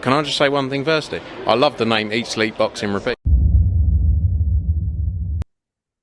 can I just say one thing firstly? I love the name Eat, Sleep, Boxing, Repeat.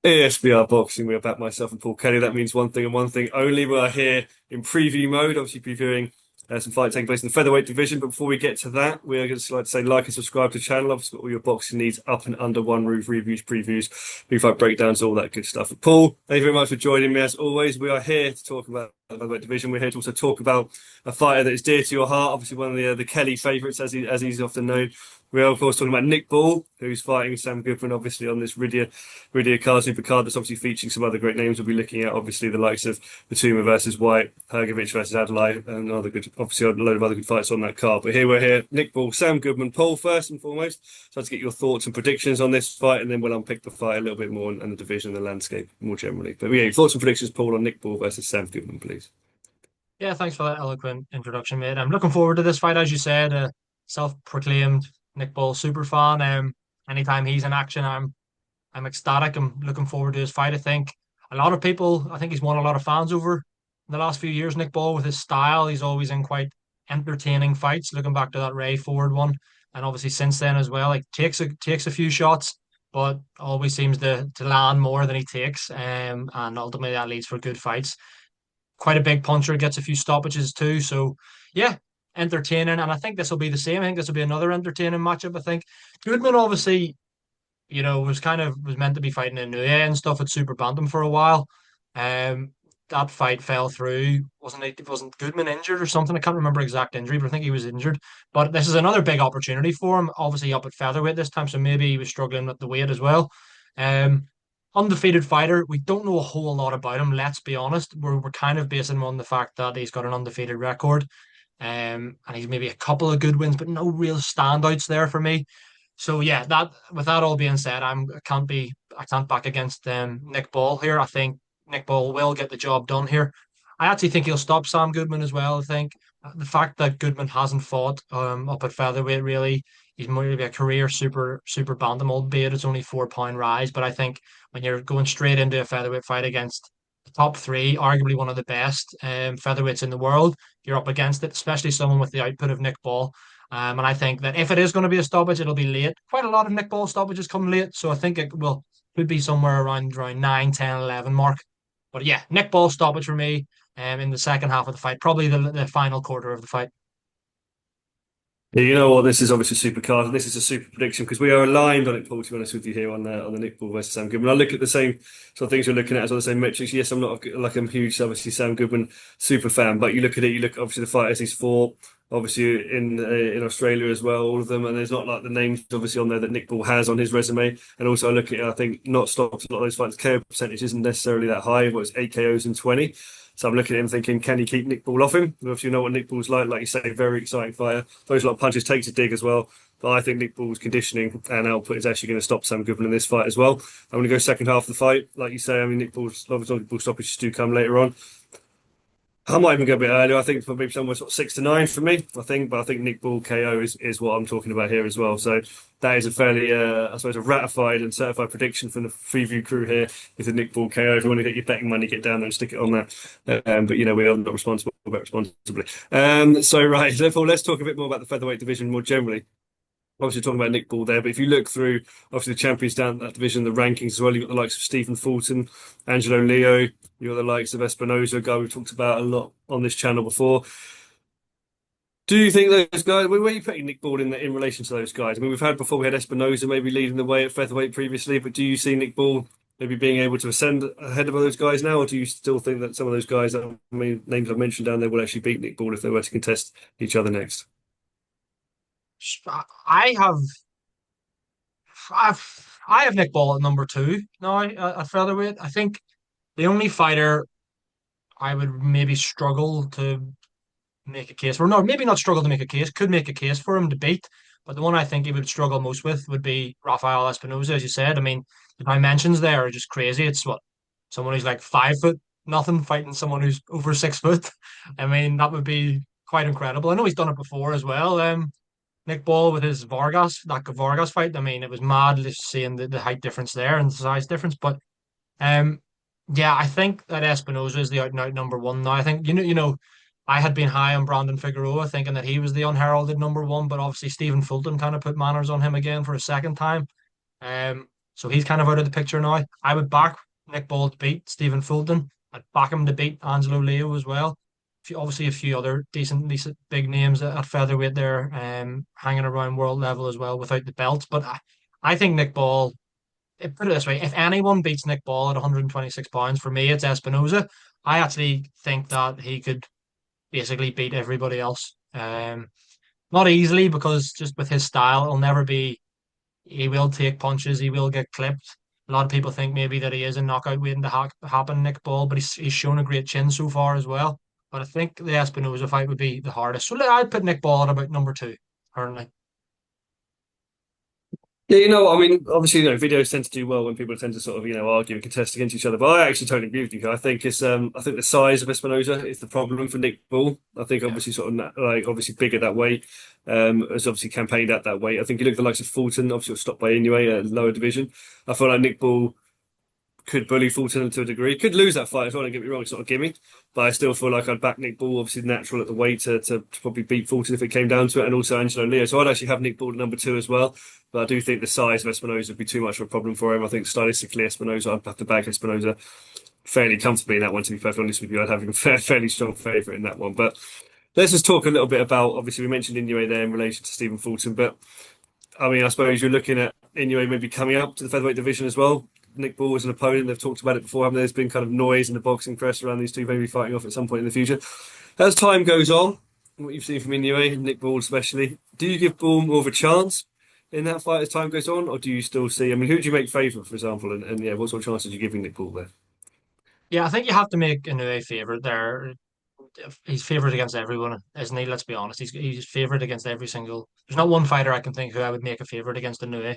ESBR Boxing, we are back, myself and Paul Kelly. That means one thing and one thing only. We are here in preview mode, obviously previewing some fights taking place in the featherweight division. But before we get to that, we are just like to say like and subscribe to the channel. Obviously, got all your boxing needs up and under one roof, reviews, previews, big fight breakdowns, all that good stuff. But Paul, thank you very much for joining me. As always, we are here to talk about the featherweight division. We're here to also talk about a fighter that is dear to your heart. Obviously, one of the Kelly favourites, as he's often known. We are, of course, talking about Nick Ball, who's fighting Sam Goodman, obviously, on this Riddia card, super card that's obviously featuring some other great names. We'll be looking at, obviously, the likes of Batuma versus White, Hergovic versus Adelaide, and obviously, a load of other good fights on that card. But here we're here, Nick Ball, Sam Goodman. Paul, first and foremost, so to get your thoughts and predictions on this fight, and then we'll unpick the fight a little bit more and the division and the landscape more generally. But yeah, your thoughts and predictions, Paul, on Nick Ball versus Sam Goodman, please. Yeah, thanks for that eloquent introduction, mate. I'm looking forward to this fight, as you said. Self-proclaimed Nick Ball super fan. Anytime he's in action, I'm ecstatic. I'm looking forward to his fight. I think a lot of people, I think he's won a lot of fans over in the last few years. Nick Ball with his style, he's always in quite entertaining fights. Looking back to that Ray Ford one, and obviously since then as well, like takes a few shots, but always seems to land more than he takes. And ultimately that leads for good fights. Quite a big puncher, gets a few stoppages too. So yeah, entertaining. And I think this will be the same. I think this will be another entertaining matchup. I think Goodman obviously, was meant to be fighting in Nue and stuff at Super Bantam for a while. That fight fell through. Wasn't Goodman injured or something? I can't remember exact injury, but I think he was injured. But this is another big opportunity for him, obviously up at featherweight this time, so maybe he was struggling with the weight as well. Um, Undefeated fighter. We don't know a whole lot about him, let's be honest. We're kind of basing him on the fact that he's got an undefeated record. And he's maybe a couple of good wins, but no real standouts there for me. So yeah, that with that all being said, I can't back against Nick Ball here. I think Nick Ball will get the job done here. I actually think he'll stop Sam Goodman as well. I think the fact that Goodman hasn't fought up at featherweight really, he's more maybe a career super bantam, albeit it's only 4 pound rise. But I think when you're going straight into a featherweight fight against the top three, arguably one of the best featherweights in the world, you're up against it, especially someone with the output of Nick Ball. And I think that if it is going to be a stoppage, it'll be late. Quite a lot of Nick Ball stoppages come late, so I think could be somewhere around 9, 10, 11 mark. But yeah, Nick Ball stoppage for me in the second half of the fight, probably the final quarter of the fight. Yeah, you know what? This is obviously super card, and this is a super prediction because we are aligned on it, Paul. To be honest with you, here on the Nick Ball versus Sam Goodman, I look at the same sort of things you're looking at as well, the same metrics. Yes, I'm not like I'm huge, obviously Sam Goodman super fan, but you look at it, you look obviously the fighters he's fought, obviously in Australia as well, all of them, and there's not like the names obviously on there that Nick Ball has on his resume. And also I look at it, I think not stopped a lot of those fights. KO percentage isn't necessarily that high, but it's 8 KOs and 20. So I'm looking at him thinking, can he keep Nick Ball off him? Obviously, you know what Nick Ball's like you say, very exciting fighter. Those lot of punches, takes a dig as well. But I think Nick Ball's conditioning and output is actually going to stop Sam Goodman in this fight as well. I'm going to go second half of the fight. Like you say, I mean, Nick Ball's obviously ball stoppages do come later on. I might even go a bit earlier. I think for maybe somewhere sort of 6 to 9 for me. But I think Nick Ball KO is what I'm talking about here as well. So that is a fairly, I suppose, a ratified and certified prediction from the Freeview crew here. Is a Nick Ball KO. If you want to get your betting money, get down there and stick it on that. But you know we are not responsible, but responsibly. So right, therefore, let's talk a bit more about the featherweight division more generally. Obviously talking about Nick Ball there, but if you look through obviously the champions down that division, the rankings as well, you've got the likes of Stephen Fulton, Angelo Leo, you've got the likes of Espinoza, a guy we've talked about a lot on this channel before. Do you think those guys, where are you putting Nick Ball in relation to those guys? I mean, we've had before, we had Espinoza maybe leading the way at featherweight previously, but do you see Nick Ball maybe being able to ascend ahead of those guys now, or do you still think that some of those guys, names I've mentioned down there, will actually beat Nick Ball if they were to contest each other next? I have I have Nick Ball at number two now at featherweight. I think the only fighter I would maybe struggle to make a case for, no, maybe not struggle to make a case, could make a case for him to beat, but the one I think he would struggle most with would be Rafael Espinoza, as you said. I mean, the dimensions there are just crazy. It's what someone who's like 5 foot nothing fighting someone who's over 6 foot. I mean, that would be quite incredible. I know he's done it before as well. Nick Ball with his that Vargas fight. I mean, it was mad just seeing the height difference there and the size difference. But um, yeah, I think that Espinoza is the out and out number one now. I think I had been high on Brandon Figueroa, thinking that he was the unheralded number one, but obviously Stephen Fulton kind of put manners on him again for a second time. So he's kind of out of the picture now. I would back Nick Ball to beat Stephen Fulton. I'd back him to beat Angelo Leo as well. Obviously, a few other decent big names at featherweight there, hanging around world level as well without the belts. But I think Nick Ball, put it this way, if anyone beats Nick Ball at 126 pounds, for me, it's Espinoza. I actually think that he could basically beat everybody else. Not easily, because just with his style, it'll never be. He will take punches. He will get clipped. A lot of people think maybe that he is a knockout waiting to happen, Nick Ball, but he's shown a great chin so far as well. But I think the Espinoza fight would be the hardest. So I'd put Nick Ball at about number two currently. Yeah, I mean, obviously, videos tend to do well when people tend to sort of, argue and contest against each other. But I actually totally agree with you. I think I think the size of Espinoza is the problem for Nick Ball. I think obviously sort of obviously bigger that weight, has obviously campaigned at that weight. I think you look at the likes of Fulton, obviously got stopped by Inoue at lower division. I feel like Nick Ball could bully Fulton to a degree. Could lose that fight as well, don't get me wrong, it's not a gimme. But I still feel like I'd back Nick Ball, obviously natural at the weight, to probably beat Fulton if it came down to it, and also Angelo Leo. So I'd actually have Nick Ball at number two as well. But I do think the size of Espinoza would be too much of a problem for him. I think stylistically, Espinoza, I'd have to back Espinoza fairly comfortably in that one, to be perfectly honest with you. I'd have him a fairly strong favourite in that one. But let's just talk a little bit about, obviously, we mentioned Inoue there in relation to Stephen Fulton. But I mean, I suppose you're looking at Inoue maybe coming up to the featherweight division as well. Nick Ball as an opponent, they've talked about it before, haven't they? There's been kind of noise in the boxing press around these two maybe fighting off at some point in the future. As time goes on, what you've seen from Inoue, Nick Ball especially, do you give Ball more of a chance in that fight as time goes on, or do you still see, I mean, who do you make favourite, for example, and yeah, what sort of chances are you giving Nick Ball there? Yeah, I think you have to make Inoue favourite there. He's favourite against everyone, isn't he? Let's be honest. He's favourite against every single. There's not one fighter I can think who I would make a favourite against Inoue,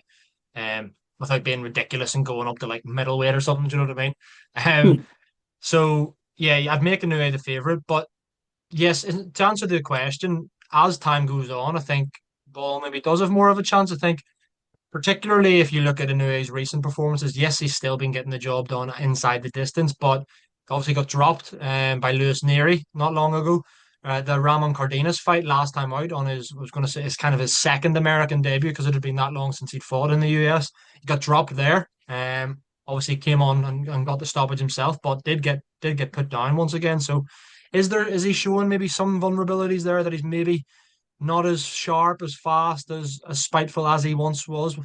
without being ridiculous and going up to like middleweight or something. Do you know what I mean? So yeah, I'd make Inoue the favourite, but yes, to answer the question, as time goes on, I think Ball maybe does have more of a chance. I think, particularly if you look at Inouye's recent performances, yes, he's still been getting the job done inside the distance, but obviously got dropped by Lewis Neary not long ago. The Ramon Cardenas fight last time out on his, I was going to say, it's kind of his second American debut, because it had been that long since he'd fought in the US. He got dropped there. Obviously came on and got the stoppage himself, but did get put down once again. So is he showing maybe some vulnerabilities there, that he's maybe not as sharp, as fast, as spiteful as he once was,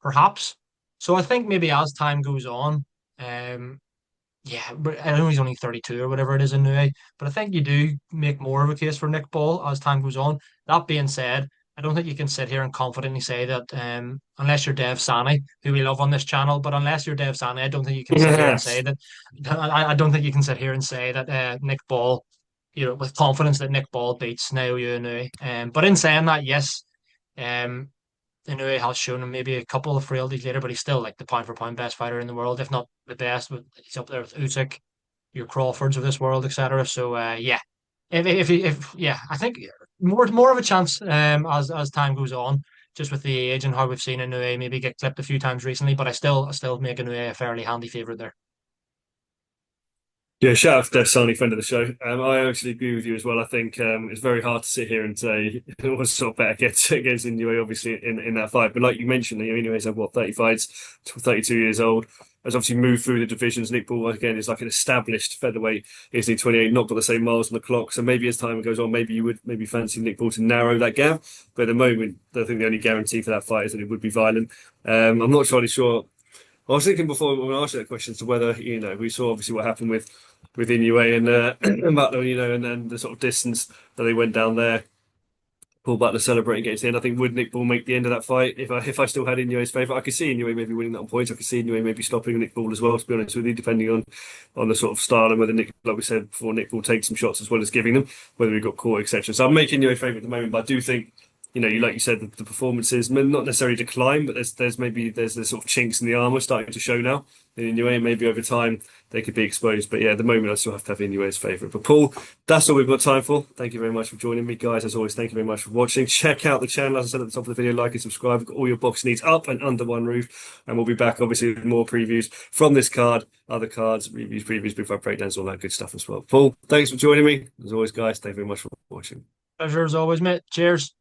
perhaps. So I think maybe as time goes on, yeah, but I know he's only 32 or whatever it is in Newey, but I think you do make more of a case for Nick Ball as time goes on. That being said, I don't think you can sit here and confidently say that, unless you're Dev Sani, who we love on this channel, but unless you're Dev Sani, I don't think you can sit here and say that. I don't think you can sit here and say that Nick Ball, with confidence, that Nick Ball beats Naoya Inoue. But in saying that, yes, Inoue has shown him maybe a couple of frailties later, but he's still like the pound for pound best fighter in the world, if not the best. He's up there with Usyk, your Crawfords of this world, etc. So yeah, if yeah, I think more of a chance as time goes on, just with the age and how we've seen Inoue maybe get clipped a few times recently. But I still make Inoue a fairly handy favourite there. Yeah, shout out to Dev Sani, friend of the show. I actually agree with you as well. I think it's very hard to sit here and say it was sort of better against Inoue, obviously, in that fight. But like you mentioned, Inoue's had, 30 fights, 32 years old. Has obviously moved through the divisions. Nick Ball, again, is like an established featherweight. He's 28, not got the same miles on the clock. So maybe as time goes on, maybe you would fancy Nick Ball to narrow that gap. But at the moment, I think the only guarantee for that fight is that it would be violent. I'm not entirely sure. I was thinking before when I asked you that question as to whether, we saw obviously what happened with Inoue and Butler, and then the sort of distance that they went down there. Paul Butler celebrating against the end. I think, would Nick Ball make the end of that fight if I still had Inoue's favour? I could see Inoue maybe winning that on points. I could see Inoue maybe stopping Nick Ball as well, to be honest with you, depending on the sort of style and whether Nick, like we said before, Nick Ball takes some shots as well as giving them, whether he got caught, etc. So I'm making Inoue favourite at the moment, but I do think you know, you like you said, the performances not necessarily decline, but there's the sort of chinks in the armor starting to show now in Inoue. Maybe over time they could be exposed, but yeah, at the moment I still have to have Inoue as favourite. But Paul, that's all we've got time for. Thank you very much for joining me, guys. As always, thank you very much for watching. Check out the channel, as I said at the top of the video, like and subscribe. We've got all your box needs up and under one roof, and we'll be back obviously with more previews from this card, other cards, reviews, previews, big fight breakdowns, all that good stuff as well. Paul, thanks for joining me. As always, guys, thank you very much for watching. Pleasure as always, mate. Cheers.